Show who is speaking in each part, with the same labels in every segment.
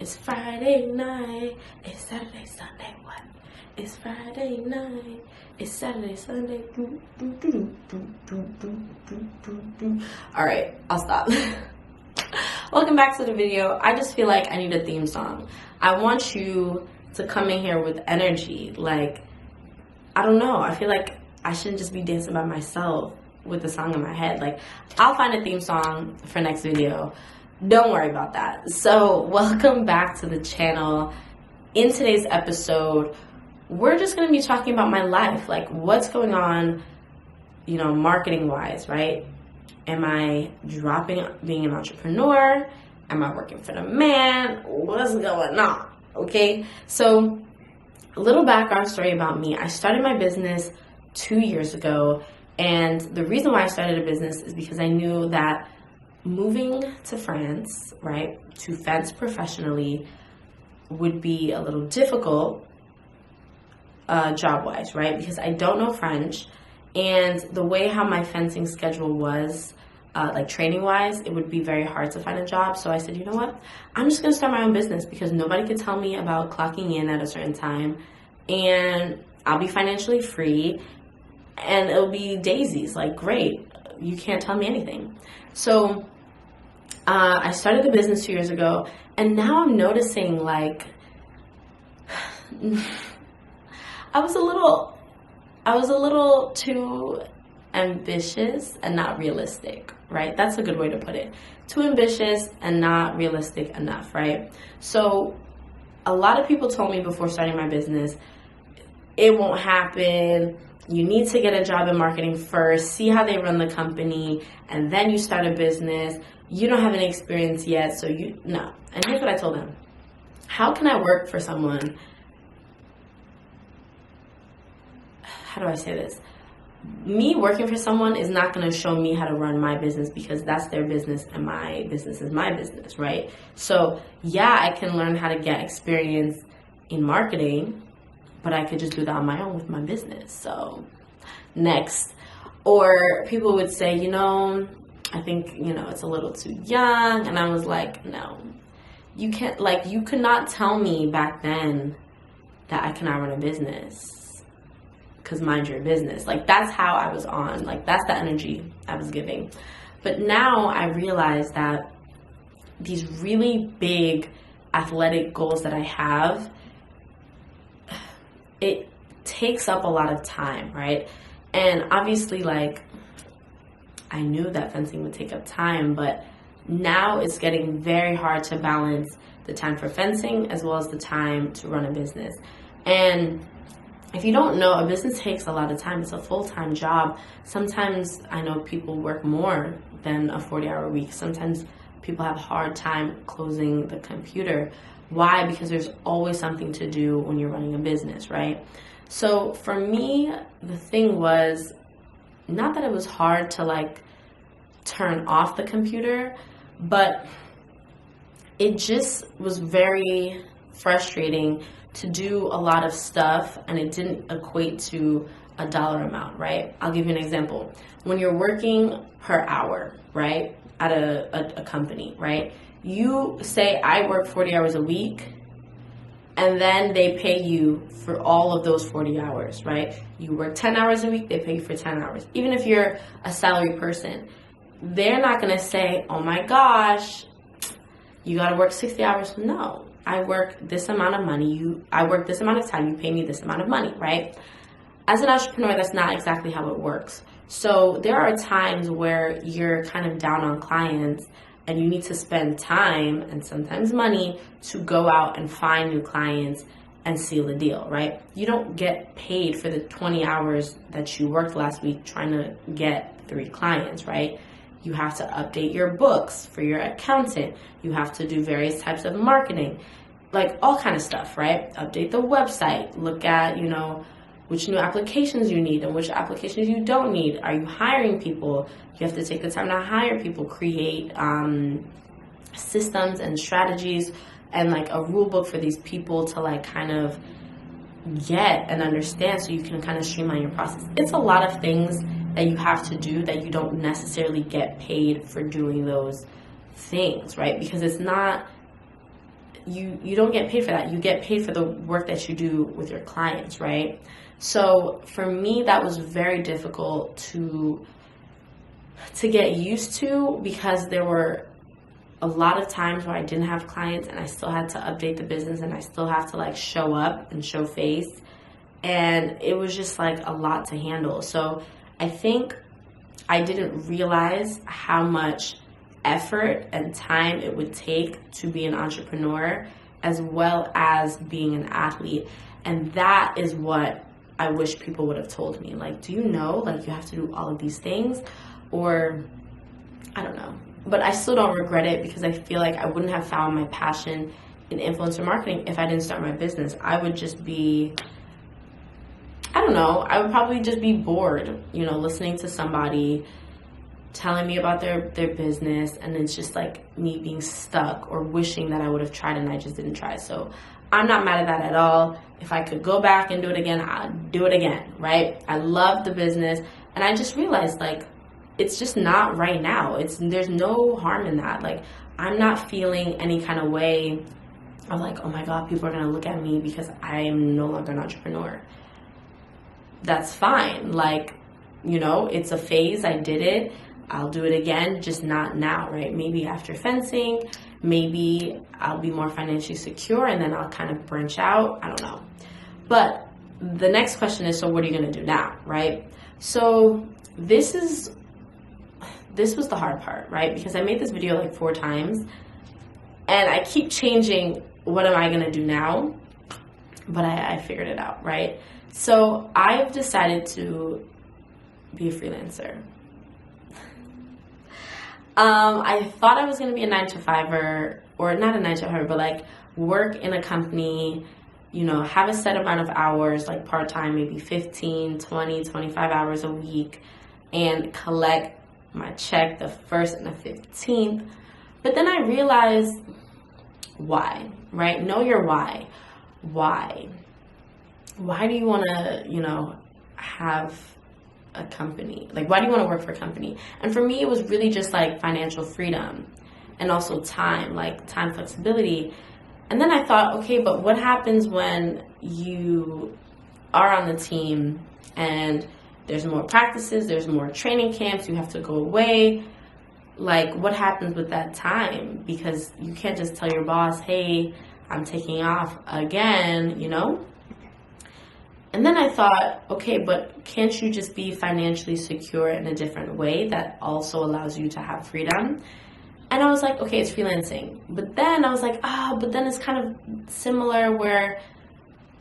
Speaker 1: It's Friday night. It's Saturday, Sunday. What? It's Friday night. It's Saturday, Sunday. All right, I'll stop. Welcome back to the video. I just feel like I need a theme song. I want you to come in here with energy. Like, I don't know. I feel like I shouldn't just be dancing by myself with the song in my head. Like, I'll find a theme song for next video. Don't worry about that. So, welcome back to the channel. In today's episode, we're just going to be talking about my life. Like, what's going on, marketing-wise, right? Am I dropping being an entrepreneur? Am I working for the man? What's going on? Okay? So, a little background story about me. I started my business 2 years ago, and the reason why I started a business is because I knew that moving to France, right, to fence professionally would be a little difficult job-wise, right, because I don't know French, and the way how my fencing schedule was, like training-wise, it would be very hard to find a job. So I said, you know what, I'm just going to start my own business because nobody could tell me about clocking in at a certain time, and I'll be financially free, and it'll be daisies, like, great, you can't tell me anything. So I started the business 2 years ago, and now I'm noticing, like, I was a little too ambitious and not realistic, right? That's a good way to put it. Too ambitious and not realistic enough, right? So a lot of people told me before starting my business, it won't happen. You need to get a job in marketing first, see how they run the company, and then you start a business. You don't have any experience yet, so no. And here's what I told them. How can I work for someone? How do I say this? Me working for someone is not going to show me how to run my business because that's their business and my business is my business, right? So yeah, I can learn how to get experience in marketing, but I could just do that on my own with my business. So next. Or people would say, I think, it's a little too young. And I was like, no, you can't, like, you could not tell me back then that I cannot run a business because mind your business. Like, that's how I was on. Like, that's the energy I was giving. But now I realize that these really big athletic goals that I have, it takes up a lot of time, right? And obviously, like, I knew that fencing would take up time, but now it's getting very hard to balance the time for fencing as well as the time to run a business. And if you don't know, a business takes a lot of time. It's a full-time job. Sometimes I know people work more than a 40-hour week. Sometimes people have a hard time closing the computer. Why? Because there's always something to do when you're running a business, right? So for me, the thing was not that it was hard to, like, turn off the computer, but it just was very frustrating to do a lot of stuff and it didn't equate to a dollar amount, right? I'll give you an example. When you're working per hour, right, at a company, right, you say I work 40 hours a week, and then they pay you for all of those 40 hours, right? You work 10 hours a week, they pay you for 10 hours. Even if you're a salary person, they're not gonna say, oh my gosh, you gotta work 60 hours. No, I work this amount of money, I work this amount of time, you pay me this amount of money, right? As an entrepreneur, that's not exactly how it works. So there are times where you're kind of down on clients and you need to spend time and sometimes money to go out and find new clients and seal the deal, right? You don't get paid for the 20 hours that you worked last week trying to get 3 clients, right? You have to update your books for your accountant. You have to do various types of marketing, like all kind of stuff, right? Update the website, look at, which new applications you need and which applications you don't need. Are you hiring people? You have to take the time to hire people, create systems and strategies and like a rule book for these people to like kind of get and understand so you can kind of streamline your process. It's a lot of things that you have to do that you don't necessarily get paid for doing those things, right? Because it's not you don't get paid for that. You get paid for the work that you do with your clients, right? So for me, that was very difficult to get used to, because there were a lot of times where I didn't have clients and I still had to update the business and I still have to like show up and show face. And it was just like a lot to handle. So I think I didn't realize how much effort and time it would take to be an entrepreneur as well as being an athlete. And that is what I wish people would have told me. Like, do you know, like, you have to do all of these things? Or I don't know. But I still don't regret it, because I feel like I wouldn't have found my passion in influencer marketing if I didn't start my business. I would just be, I don't know, I would probably just be bored, you know, listening to somebody telling me about their business, and it's just like me being stuck or wishing that I would have tried and I just didn't try. So I'm not mad at that at all. If I could go back and do it again, I'd do it again, right? I love the business, and I just realized, like, it's just not right now. There's no harm in that. Like, I'm not feeling any kind of way of like, oh my God, people are gonna look at me because I'm no longer an entrepreneur. That's fine. Like, you know, it's a phase. I did it. I'll do it again, just not now, right? Maybe after fencing, maybe I'll be more financially secure and then I'll kind of branch out. I don't know. But the next question is, so what are you gonna do now, right? So this was the hard part, right? Because I made this video like 4 times and I keep changing what am I gonna do now, but I figured it out, right? So I've decided to be a freelancer. I thought I was gonna be a 9-to-5er, or not a 9-to-5er, but like work in a company, you know, have a set amount of hours, like part-time, maybe 15, 20, 25 hours a week, and collect my check the 1st and the 15th. But then I realized, why, right? Know your why. Why do you want to, you know, have a company? Like, why do you want to work for a company? And for me, it was really just like financial freedom and also time, like time flexibility. And then I thought, okay, but what happens when you are on the team and there's more practices, there's more training camps, you have to go away? Like, what happens with that time? Because you can't just tell your boss, hey, I'm taking off again, you know? And then I thought, okay, but can't you just be financially secure in a different way that also allows you to have freedom? And I was like, okay, it's freelancing. But then I was like, but then it's kind of similar where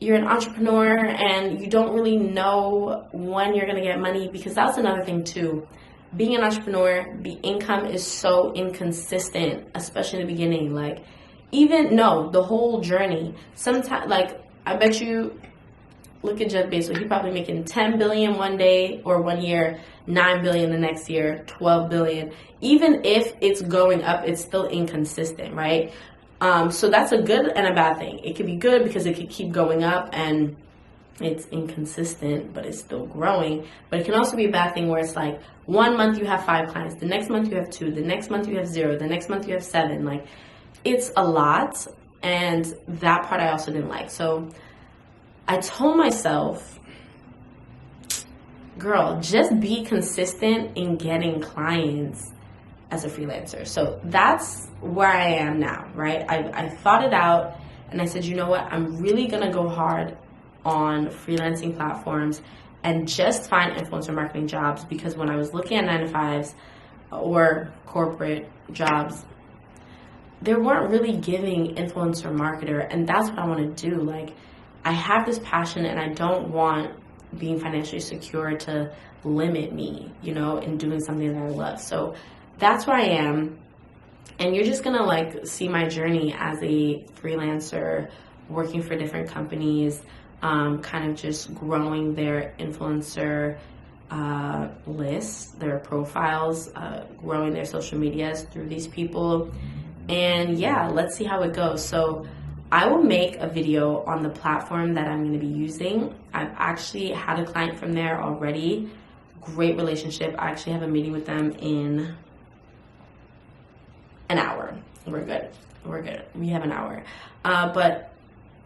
Speaker 1: you're an entrepreneur and you don't really know when you're gonna get money, because that's another thing too. Being an entrepreneur, the income is so inconsistent, especially in the beginning. Like, the whole journey. Sometimes, like, I bet you, look at Jeff Bezos, he's probably making 10 billion one day or 1 year, 9 billion the next year, 12 billion. Even if it's going up, it's still inconsistent, right? So that's a good and a bad thing. It could be good because it could keep going up and it's inconsistent, but it's still growing. But it can also be a bad thing where it's like 1 month you have 5 clients, the next month you have 2, the next month you have 0, the next month you have 7. Like, it's a lot, and that part I also didn't like. So I told myself, girl, just be consistent in getting clients as a freelancer. So that's where I am now, right? I thought it out and I said, you know what? I'm really gonna go hard on freelancing platforms and just find influencer marketing jobs, because when I was looking at 9-to-5s or corporate jobs, they weren't really giving influencer marketer, and that's what I want to do. Like, I have this passion and I don't want being financially secure to limit me, you know, in doing something that I love. So that's where I am. And you're just gonna like see my journey as a freelancer, working for different companies, kind of just growing their influencer lists, their profiles, growing their social medias through these people. And yeah, let's see how it goes. So I will make a video on the platform that I'm going to be using. I've actually had a client from there already. Great relationship. I actually have a meeting with them in an hour. We're good. we're good. We have an hour. But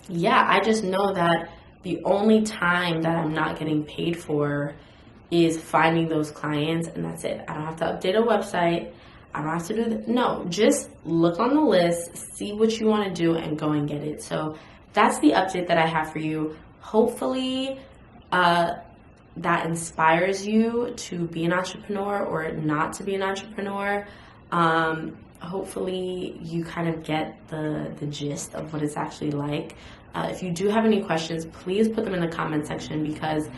Speaker 1: yeah, I just know that the only time that I'm not getting paid for is finding those clients, and that's it. I don't have to update a website. I don't have to do that. No, just look on the list, see what you want to do, and go and get it. So that's the update that I have for you. Hopefully, that inspires you to be an entrepreneur or not to be an entrepreneur. Hopefully you kind of get the gist of what it's actually like. If you do have any questions, please put them in the comment section, because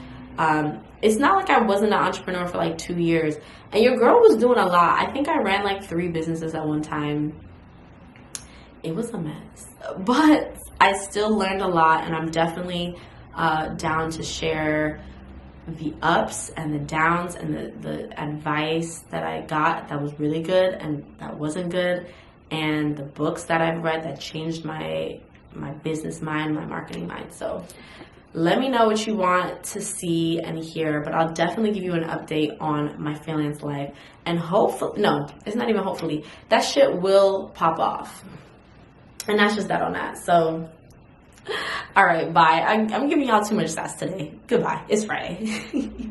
Speaker 1: it's not like I wasn't an entrepreneur for like 2 years, and your girl was doing a lot. I think I ran like 3 businesses at one time. It was a mess, but I still learned a lot, and I'm definitely down to share the ups and the downs and the advice that I got that was really good and that wasn't good, and the books that I've read that changed my business mind, my marketing mind. So let me know what you want to see and hear, but I'll definitely give you an update on my freelance life. And hopefully, no, it's not even hopefully, that shit will pop off. And that's just that on that. So, all right, bye. I'm giving y'all too much sass today. Goodbye. It's Friday.